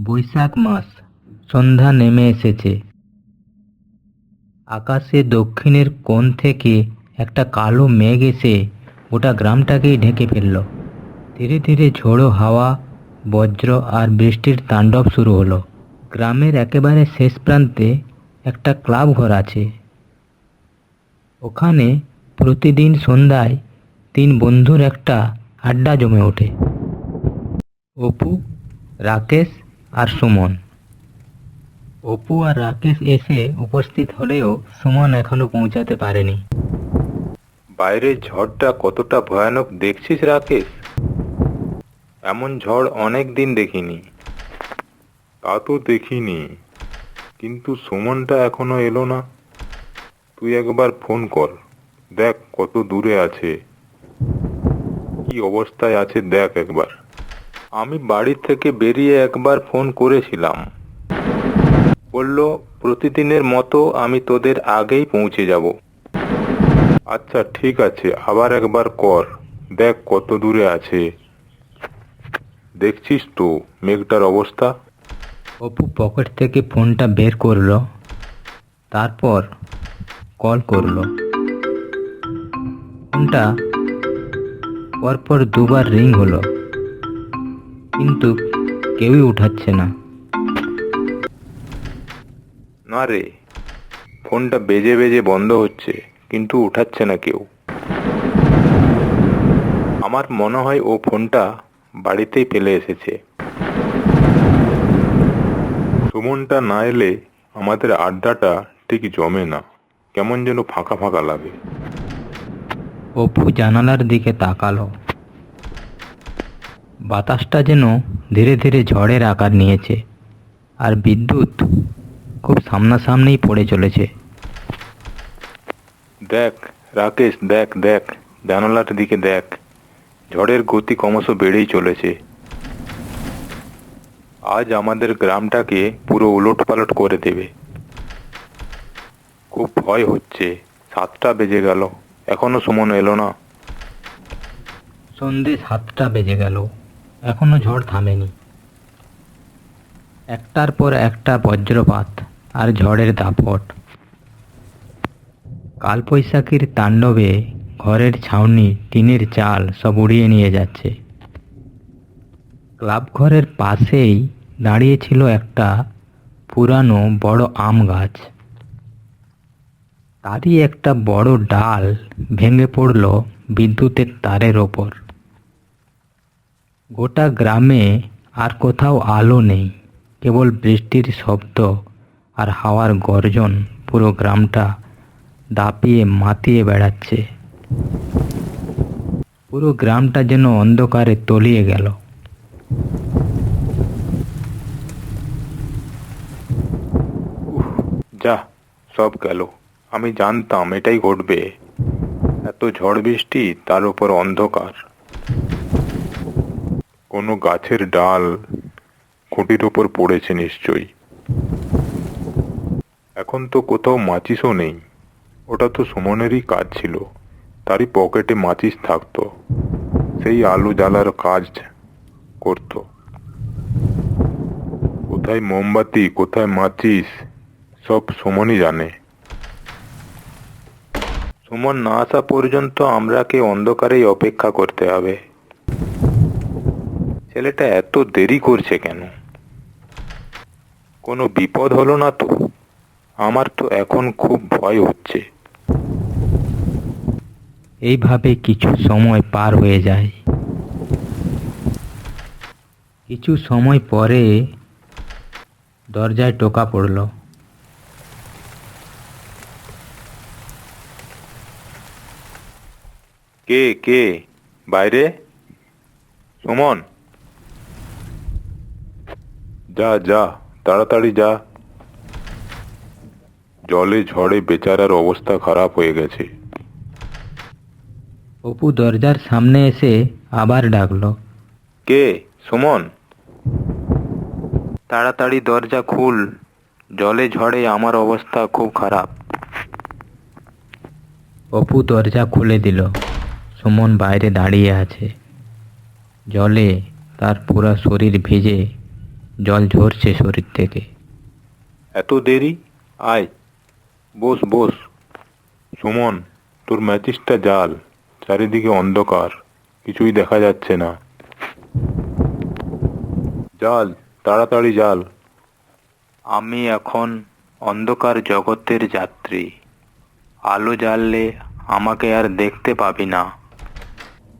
বৈশাখ মাস, সন্ধ্যা নেমে এসেছে। আকাশে দক্ষিণের কোণ থেকে একটা কালো মেঘ এসে গোটা গ্রামটাকেই ঢেকে ফেলল। ধীরে ধীরে ঝোড়ো হাওয়া, বজ্র আর বৃষ্টির তাণ্ডব শুরু হলো। গ্রামের একেবারে শেষ প্রান্তে একটা ক্লাব ঘর আছে। ওখানে প্রতিদিন সন্ধ্যায় তিন বন্ধুর একটা আড্ডা জমে ওঠে। অপু, রাকেশ আর সুমন। অপু আর রাকেশ এসে উপস্থিত হলেও সুমন এখনো পৌঁছাতে পারেনি। বাইরের ঝড়টা কতটা ভয়ানক দেখছিস রাকেশ? এমন ঝড় অনেক দিন দেখিনি। তা তো দেখিনি, কিন্তু সুমনটা এখনো এলো না। তুই একবার ফোন কর, দেখ কত দূরে আছে, কি অবস্থায় আছে দেখ একবার। আমি বাড়ি থেকে বেরিয়ে একবার ফোন করেছিলাম, বলল প্রতিদিনের মতো আমি তোদের আগেই পৌঁছে যাব। আচ্ছা ঠিক আছে, আবার একবার কর, দেখ কত দূরে আছে। দেখছিস তো মেঘটার অবস্থা? অপু পকেট থেকে ফোনটা বের করলো, তারপর কল করলো। ফোনটা পরপর দুবার রিং হলো, কিন্তু কেউই উঠাচ্ছে না। না রে, ফোনটা বেজে বেজে বন্ধ হচ্ছে, কিন্তু উঠাচ্ছে না কেউ। আমার মনে হয় ও ফোনটা বাড়িতেই ফেলে এসেছে। সুমনটা না এলে আমাদের আড্ডাটা ঠিক জমে না, কেমন যেন ফাঁকা ফাঁকা লাগে। অপু জানালার দিকে তাকালো। বাতাসটা যেন ধীরে ধীরে ঝড়ের আকার নিয়েছে, আর বিদ্যুৎ খুব সামনাসামনিই পড়ে চলেছে। দেখ রাকেশ, দেখ দেখ, জানালার দিকে দেখ, ঝড়ের গতি ক্রমশ বেড়েই চলেছে। আজ আমাদের গ্রামটাকে পুরো উলটপালট করে দেবে। খুব ভয় হচ্ছে। 7টা বেজে গেল, এখনো সুমন এলো না। সন্ধে 7টা বেজে গেল, এখনো ঝড় থামেনি। একটার পর একটা বজ্রপাত আর ঝড়ের দাপট। কালবৈশাখীর তাণ্ডবে ঘরের ছাউনি, টিনের চাল সব উড়িয়ে নিয়ে যাচ্ছে। ক্লাব ঘরের পাশেই দাঁড়িয়েছিল একটা পুরানো বড় আম গাছ। তারই একটা বড় ডাল ভেঙে পড়ল বিদ্যুতের তারের ওপর। গোটা গ্রামে আর কোথাও আলো নেই, কেবল বৃষ্টির শব্দ আর হাওয়ার গর্জন পুরো গ্রামটা দাপিয়ে মাতিয়ে বেড়াচ্ছে। পুরো গ্রামটা যেন অন্ধকারে তলিয়ে গেল। যা, সব গেল। আমি জানতাম এটাই ঘটবে। এত ঝড় বৃষ্টি, তার উপর অন্ধকার। কোনো গাছের ডাল খুঁটির ওপর পড়েছে নিশ্চয়ই। এখন তো কোথাও মাচিসও নেই। ওটা তো সুমনেরই কাজ ছিল, তারই পকেটে মাচিস থাকতো, সেই আলু জ্বালার কাজ করত। কোথায় মোমবাতি, কোথায় মাচিস, সব সুমনই জানে। সুমন না আসা পর্যন্ত আমরাকে অন্ধকারেই অপেক্ষা করতে হবে। ছেলেটা এত দেরি করছে কেন? কোনো বিপদ হলো না তো? আমার তো এখন খুব ভয় হচ্ছে। এইভাবে কিছু সময় পার হয়ে যায়। কিছু সময় পরে দরজায় টোকা পড়ল। কে কে বাইরে? সুমন, যা যা, তাড়াতাড়ি যা। জলে ঝড়ে বেচারার অবস্থা খারাপ হয়ে গেছে। অপু দরজার সামনে এসে আবার ডাকলো। কে? সুমন, তাড়াতাড়ি দরজা খুল, জলে ঝড়ে আমার অবস্থা খুব খারাপ। অপু দরজা খুলে দিল। সুমন বাইরে দাঁড়িয়ে আছে। জলে তার পুরো শরীর ভিজে, জল ঝরছে শরীর থেকে। এত দেরি? আয়, বস বস। সুমন, তোর ম্যাচিসটা জ্বাল। চারিদিকে অন্ধকার, কিছুই দেখা যাচ্ছে না। জ্বাল, তাড়াতাড়ি জ্বাল। আমি এখন অন্ধকার জগতের যাত্রী। আলো জ্বাললে আমাকে আর দেখতে পাবি না।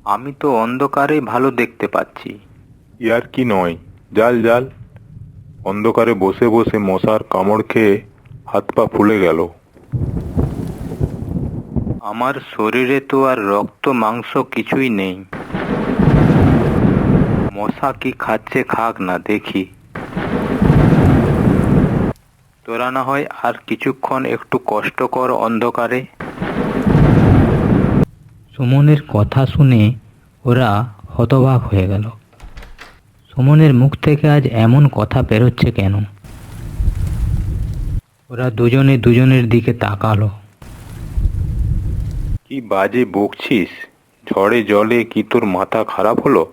আমি তো অন্ধকারে ভালো দেখতে পাচ্ছি। ইয়ার কি নয়, জ্বাল জ্বাল। অন্ধকারে বসে বসে মশার কামড় খেয়ে হাত পা ফুলে গেল। আমার শরীরে তো আর রক্ত মাংস কিছুই নেই। মশা কি খাচ্ছে খাক না দেখি। তোরা না হয় আর কিছুক্ষণ একটু কষ্ট কর অন্ধকারে। সুমনের কথা শুনে ওরা হতবাক হয়ে গেল। সুমনের মুখ থেকে আজ এমন কথা বেরোচ্ছে কেন? ওরা দুজনে দুজনের দিকে তাকালো। কি বাজে বকছিস? ঝড়ে জলে কি তোর মাথা খারাপ হলো?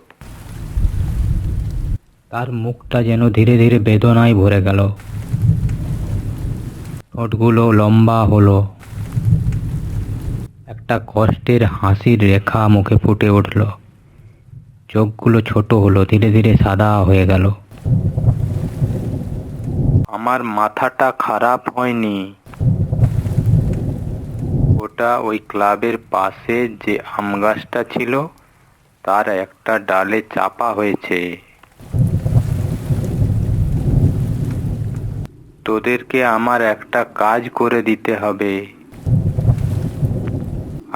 তার মুখটা যেন ধীরে ধীরে বেদনায় ভরে গেল। ঠোঁটগুলো লম্বা হলো। একটা কষ্টের হাসির রেখা মুখে ফুটে উঠল। চোখগুলো ছোট হলো, ধীরে ধীরে সাদা হয়ে গেল। আমার মাথাটা খারাপ হয়নি। ওটা ওই ক্লাবের পাশে যে আম গাছটা ছিল তার একটা ডালে চাপা হয়েছে। তোদেরকে আমার একটা কাজ করে দিতে হবে।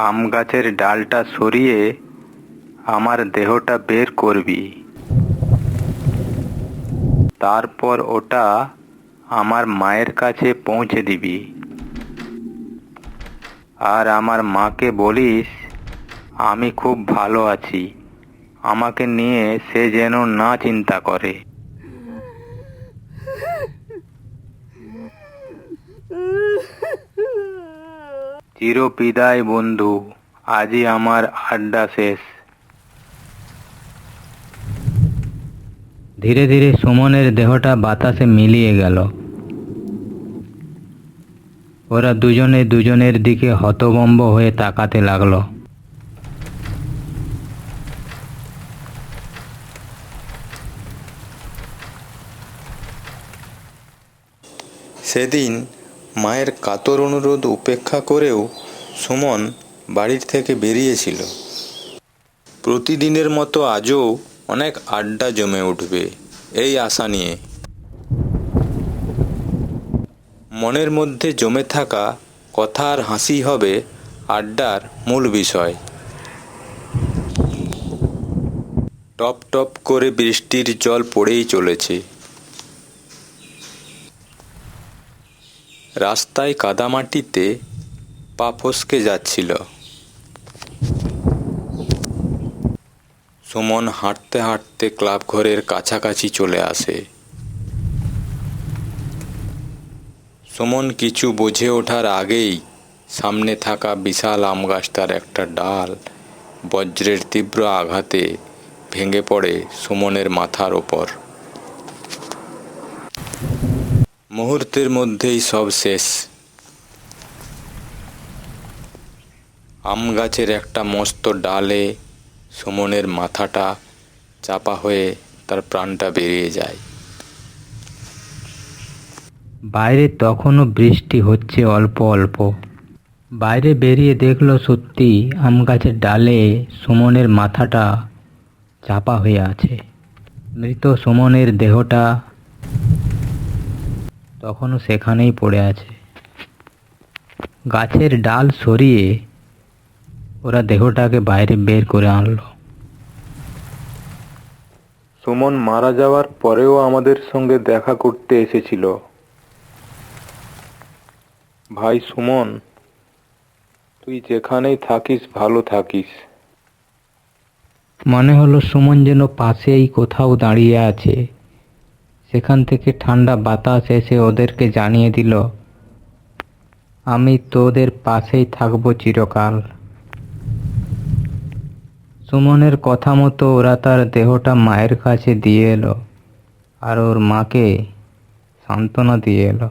আম গাছের ডালটা সরিয়ে আমার দেহটা বের করবি। তারপর ওটা আমার মায়ের কাছে পৌঁছে দিবি। আর আমার মাকে বলিস আমি খুব ভালো আছি, আমাকে নিয়ে সে যেন না চিন্তা করে। চির বিদায় বন্ধু, আজই আমার আড্ডা শেষ। ধীরে ধীরে সুমনের দেহটা বাতাসে মিলিয়ে গেল। ওরা দুজনে দুজনের দিকে হতভম্ব হয়ে তাকাতে লাগলো। সেদিন মায়ের কাতর অনুরোধ উপেক্ষা করেও সুমন বাড়ির থেকে বেরিয়েছিল। প্রতিদিনের মতো আজও অনেক আড্ডা জমে উঠবে এই আশা নিয়ে। মনের মধ্যে জমে থাকা কথা আর হাসি হবে আড্ডার মূল বিষয়। টপ টপ করে বৃষ্টির জল পড়েই চলেছে। রাস্তায় কাদামাটিতে পা ফসকে যাচ্ছিল। সুমন হাঁটতে হাঁটতে ক্লাব ঘরের কাছাকাছি চলে আসে। সুমন কিছু বুঝে ওঠার আগেই সামনে থাকা বিশাল আম গাছটার একটা ডাল বজ্রের তীব্র আঘাতে ভেঙে পড়ে সুমনের মাথার ওপর। মুহূর্তের মধ্যেই সব শেষ। আম গাছের একটা মস্ত ডালে সুমনের মাথাটা চাপা হয়ে তার প্রাণটা বেরিয়ে যায়। বাইরে তখনও বৃষ্টি হচ্ছে অল্প অল্প। বাইরে বেরিয়ে দেখলো সত্যি আম গাছের ডালে সুমনের মাথাটা চাপা হয়ে আছে। মৃত সুমনের দেহটা তখনও সেখানেই পড়ে আছে। গাছের ডাল সরিয়ে ওরা দেহটাকে বাইরে বের করে আনলো। সুমন মারা যাওয়ার পরেও আমাদের সঙ্গে দেখা করতে এসেছিল। ভাই সুমন, তুই যেখানেই থাকিস ভালো থাকিস। মনে হলো সুমন যেন পাশেই কোথাও দাঁড়িয়ে আছে। সেখান থেকে ঠান্ডা বাতাস এসে ওদেরকে জানিয়ে দিল, আমি তোদের পাশেই থাকবো চিরকাল। সুমনের কথা মতো ওরা তার দেহটা মায়ের কাছে দিয়ে এলো। আর ওর মাকে সান্ত্বনা দিয়ে এলো।